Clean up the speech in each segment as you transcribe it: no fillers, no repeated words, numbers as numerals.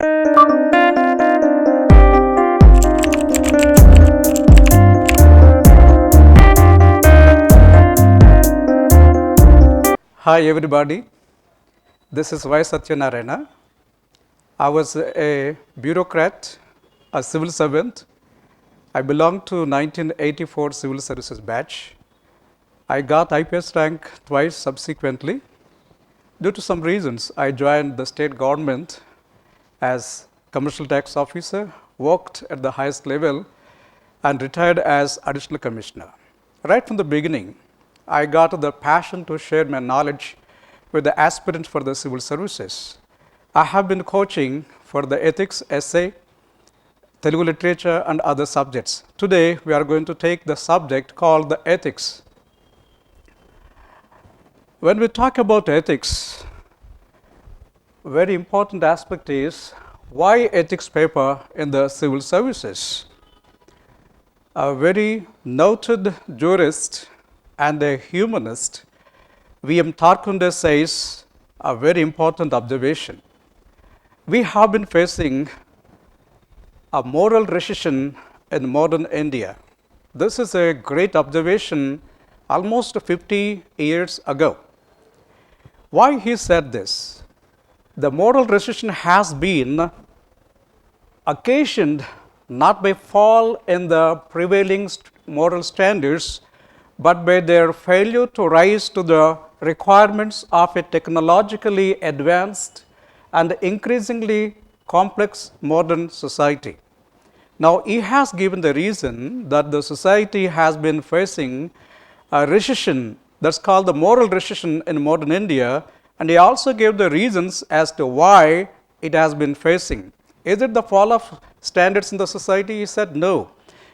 Hi everybody, this is Y. Satyanarayana. I was a bureaucrat, a civil servant. I belonged to 1984 civil services batch. I got IPS rank twice subsequently. Due to some reasons, I joined the state government as commercial tax officer, worked at the highest level, and retired as additional commissioner. Right from the beginning, I got the passion to share my knowledge with the aspirants for the civil services. I have been coaching for the ethics, essay, Telugu literature, and other subjects. Today, we are going to take the subject called the ethics. When we talk about ethics, a very important aspect is why ethics paper in the civil services. A very noted jurist and a humanist, V.M. Tarkunde says a very important observation. We have been facing a moral recession in modern India. This is a great observation almost 50 years ago. Why he said this? The moral recession has been occasioned not by fall in the prevailing moral standards, but by their failure to rise to the requirements of a technologically advanced and increasingly complex modern society. Now, he has given the reason that the society has been facing a recession that's called the moral recession in modern India, and he also gave the reasons as to why it has been facing. Is it the fall of standards in the society? He said no.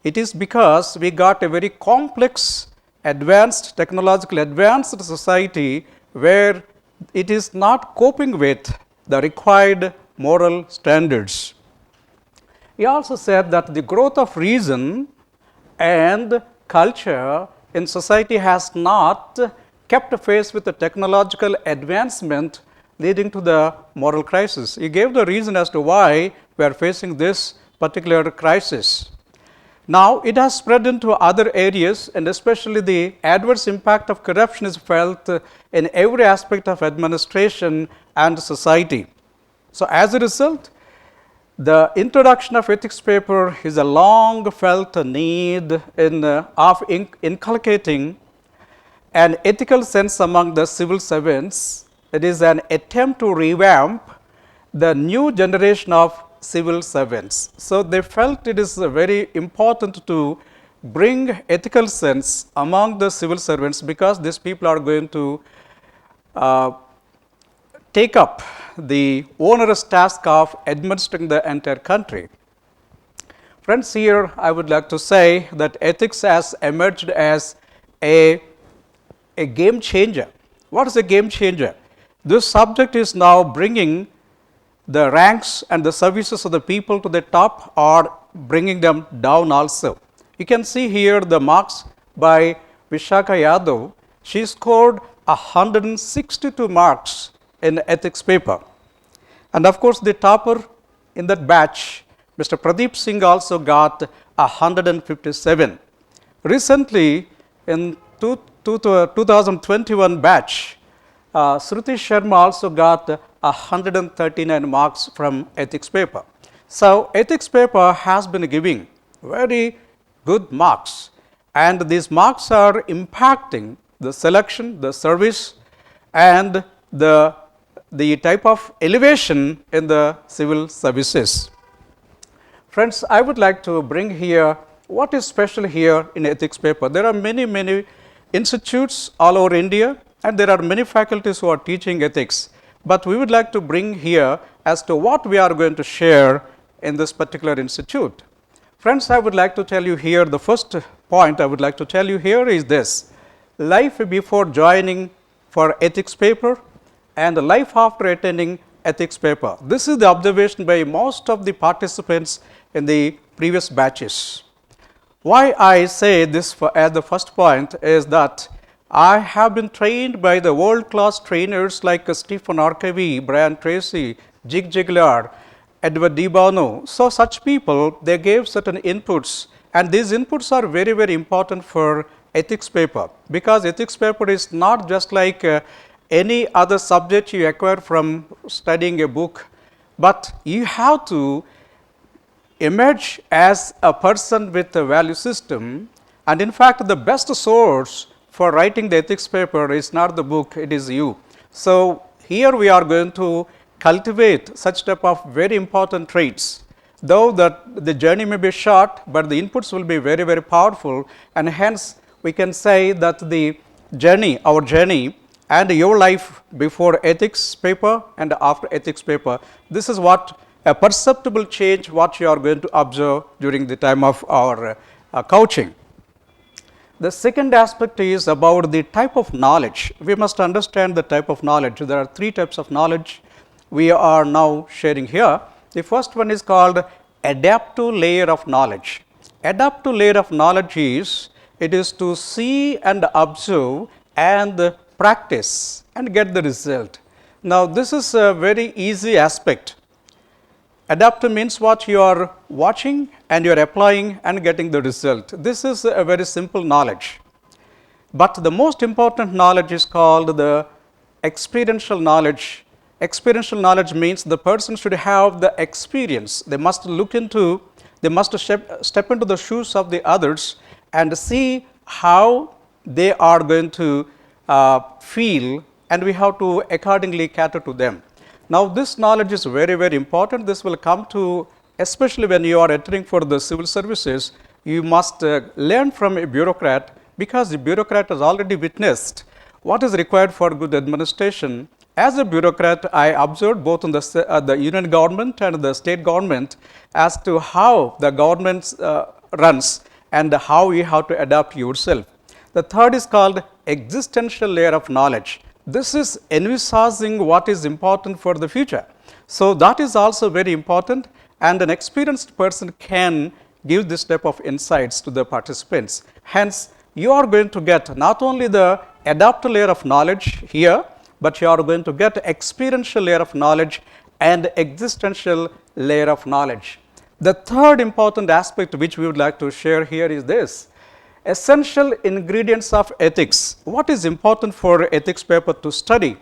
It is because we got a very complex, advanced, technologically advanced society where it is not coping with the required moral standards. He also said that the growth of reason and culture in society has not kept pace with the technological advancement leading to the moral crisis. He gave the reason as to why we are facing this particular crisis. Now, it has spread into other areas, and especially the adverse impact of corruption is felt in every aspect of administration and society. So, as a result, the introduction of ethics paper is a long felt need of inculcating an ethical sense among the civil servants. It is an attempt to revamp the new generation of civil servants. So, they felt it is very important to bring ethical sense among the civil servants because these people are going to take up the onerous task of administering the entire country. Friends, here I would like to say that ethics has emerged as a game changer. What is a game changer? This subject is now bringing the ranks and the services of the people to the top or bringing them down also. You can see here the marks by Vishakha Yadav. She scored 162 marks in ethics paper. And of course, the topper in that batch, Mr. Pradeep Singh, also got 157. Recently, in 2021 batch, Shruti Sharma also got 139 marks from ethics paper. So, ethics paper has been giving very good marks, and these marks are impacting the selection, the service, and the type of elevation in the civil services. Friends, I would like to bring here what is special here in ethics paper. There are many institutes all over India, and there are many faculties who are teaching ethics. But we would like to bring here as to what we are going to share in this particular institute. Friends, I would like to tell you here, the first point I would like to tell you here is this: life before joining for ethics paper and life after attending ethics paper. This is the observation by most of the participants in the previous batches. Why I say this as the first point is that I have been trained by the world-class trainers like Stephen Arkavy, Brian Tracy, Jig Jiglar, Edward de Bono. So, such people, they gave certain inputs, and these inputs are very, very important for ethics paper, because ethics paper is not just like any other subject you acquire from studying a book, but you have to emerge as a person with a value system. And in fact, the best source for writing the ethics paper is not the book, it is you. So, here we are going to cultivate such type of very important traits, though that the journey may be short, but the inputs will be very, very powerful, and hence we can say that the journey, our journey and your life before ethics paper and after ethics paper, this is what a perceptible change what you are going to observe during the time of our coaching. The second aspect is about the type of knowledge. We must understand the type of knowledge. There are three types of knowledge we are now sharing here. The first one is called adaptive layer of knowledge. Adaptive layer of knowledge is, it is to see and observe and practice and get the result. Now, this is a very easy aspect. Adaptive means what? You are watching and you are applying and getting the result. This is a very simple knowledge. But the most important knowledge is called the experiential knowledge. Experiential knowledge means the person should have the experience. They must look into, they must step into the shoes of the others and see how they are going to feel, and we have to accordingly cater to them. Now, this knowledge is very, very important. This will come to, especially when you are entering for the civil services, you must learn from a bureaucrat, because the bureaucrat has already witnessed what is required for good administration. As a bureaucrat, I observed both in the union government and the state government as to how the government runs and how you have to adapt yourself. The third is called existential layer of knowledge. This is envisaging what is important for the future. So, that is also very important, and an experienced person can give this type of insights to the participants. Hence, you are going to get not only the adaptive layer of knowledge here, but you are going to get experiential layer of knowledge and existential layer of knowledge. The third important aspect which we would like to share here is this: essential ingredients of ethics. What is important for ethics paper to study?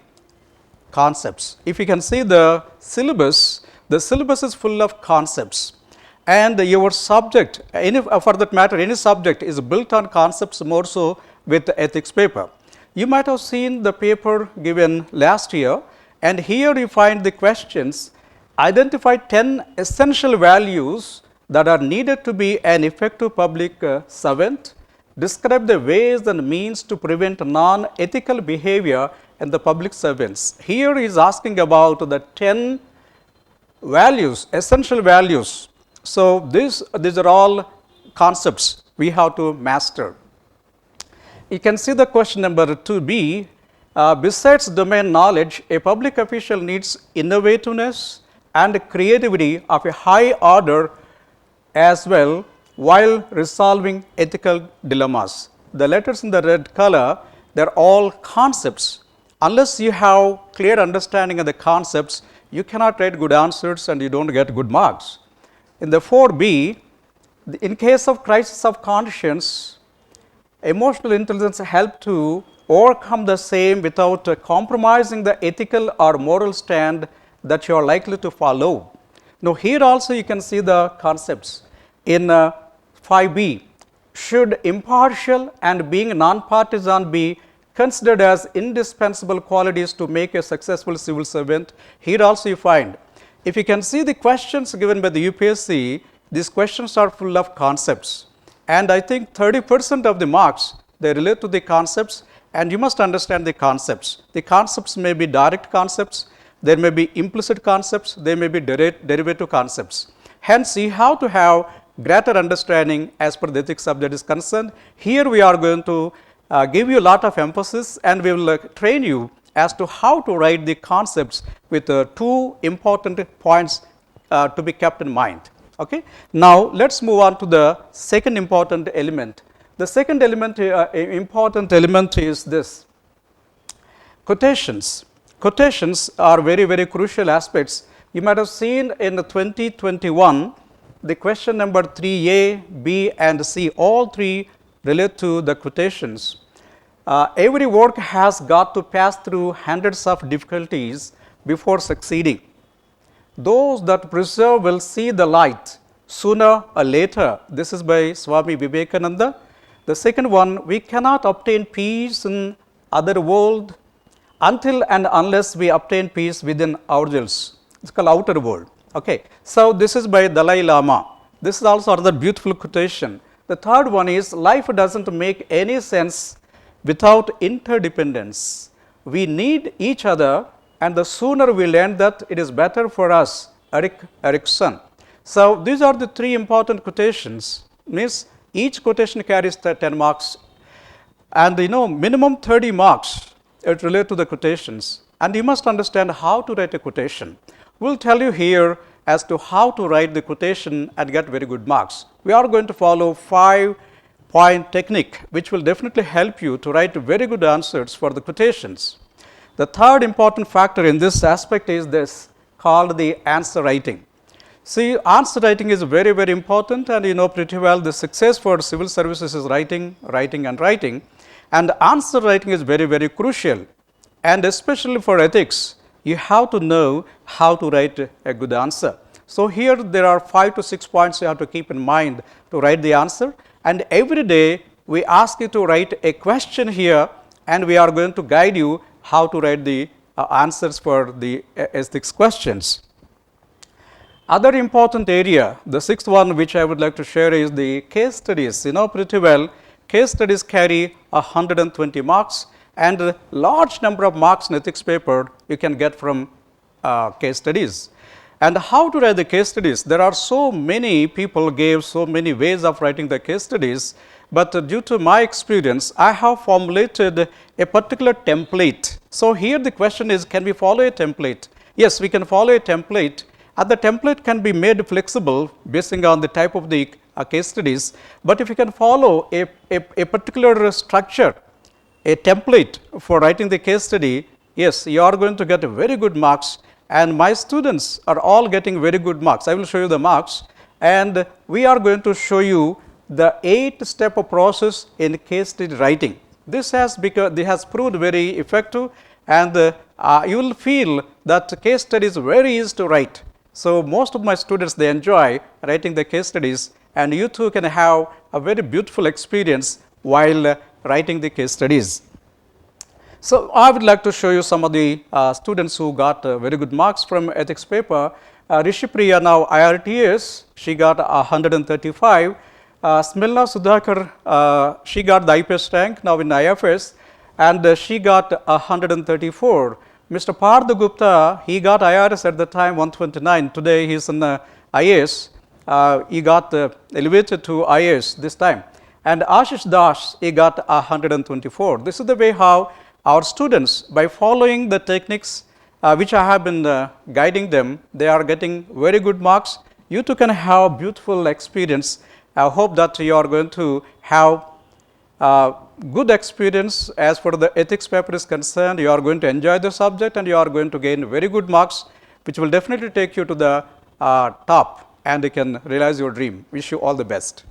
Concepts. If you can see the syllabus is full of concepts, and your subject, for that matter, any subject is built on concepts more so with the ethics paper. You might have seen the paper given last year, and here you find the questions: identify 10 essential values that are needed to be an effective public servant. Describe the ways and means to prevent non-ethical behavior in the public servants. Here he is asking about the 10 values, essential values. So, these are all concepts we have to master. You can see the question number 2b. Besides domain knowledge, a public official needs innovativeness and creativity of a high order as well, while resolving ethical dilemmas. The letters in the red color, they are all concepts. Unless you have clear understanding of the concepts, you cannot write good answers and you don't get good marks. In the 4b, in case of crisis of conscience, emotional intelligence help to overcome the same without compromising the ethical or moral stand that you are likely to follow. Now, here also you can see the concepts. In 5b, should impartial and being non-partisan be considered as indispensable qualities to make a successful civil servant? Here also you find, if you can see the questions given by the UPSC, these questions are full of concepts, and I think 30% of the marks, they relate to the concepts, and you must understand the concepts. The concepts may be direct concepts, there may be implicit concepts, there may be derivative concepts. Hence, you have to have greater understanding as per the ethics subject is concerned. Here we are going to give you a lot of emphasis, and we will train you as to how to write the concepts with two important points to be kept in mind. Okay. Now, let us move on to the second important element. The second important element is this: quotations. Quotations are very, very crucial aspects. You might have seen in the 2021, the question number 3A, B and C, all three relate to the quotations. Every work has got to pass through hundreds of difficulties before succeeding. Those that persevere will see the light sooner or later. This is by Swami Vivekananda. The second one, we cannot obtain peace in other world until and unless we obtain peace within ourselves. It's called outer world. Okay. So this is by Dalai Lama. This is also another beautiful quotation. The third one is, life doesn't make any sense without interdependence. We need each other, and the sooner we learn that, it is better for us. Erik Erikson. So these are the three important quotations. Means each quotation carries 10 marks, and minimum 30 marks it relate to the quotations. And you must understand how to write a quotation. We'll tell you here as to how to write the quotation and get very good marks. We are going to follow 5-point technique, which will definitely help you to write very good answers for the quotations. The third important factor in this aspect is this, called the answer writing. See, answer writing is very, very important, and you know pretty well the success for civil services is writing, writing and writing. And answer writing is very, very crucial. And especially for ethics, you have to know how to write a good answer. So here there are 5 to 6 points you have to keep in mind to write the answer. And every day we ask you to write a question here, and we are going to guide you how to write the answers for the ethics questions. Other important area, the sixth one which I would like to share is the case studies. You know pretty well, case studies carry 120 marks, and a large number of marks in ethics paper you can get from case studies. And how to write the case studies? There are so many people gave so many ways of writing the case studies, but due to my experience, I have formulated a particular template. So here the question is, can we follow a template? Yes, we can follow a template. And the template can be made flexible basing on the type of the case studies. But if you can follow a particular structure, a template for writing the case study, yes, you are going to get very good marks. And my students are all getting very good marks. I will show you the marks. And we are going to show you the 8-step process in case study writing. This has proved very effective, and you will feel that case study is very easy to write. So most of my students, they enjoy writing the case studies, and you too can have a very beautiful experience while writing the case studies. So I would like to show you some of the students who got very good marks from ethics paper. Rishipriya, now IRTS, she got 135. Smilna Sudhakar, she got the IPS rank now in IFS, and she got 134. Mr. Partha Gupta, he got IRS at the time 129. Today he is in IAS. He got elevated to IAS this time. And Ashish Das, he got 124. This is the way how our students, by following the techniques which I have been guiding them, they are getting very good marks. You too can have beautiful experience. I hope that you are going to have good experience as far as the ethics paper is concerned. You are going to enjoy the subject, and you are going to gain very good marks, which will definitely take you to the top, and you can realize your dream. Wish you all the best.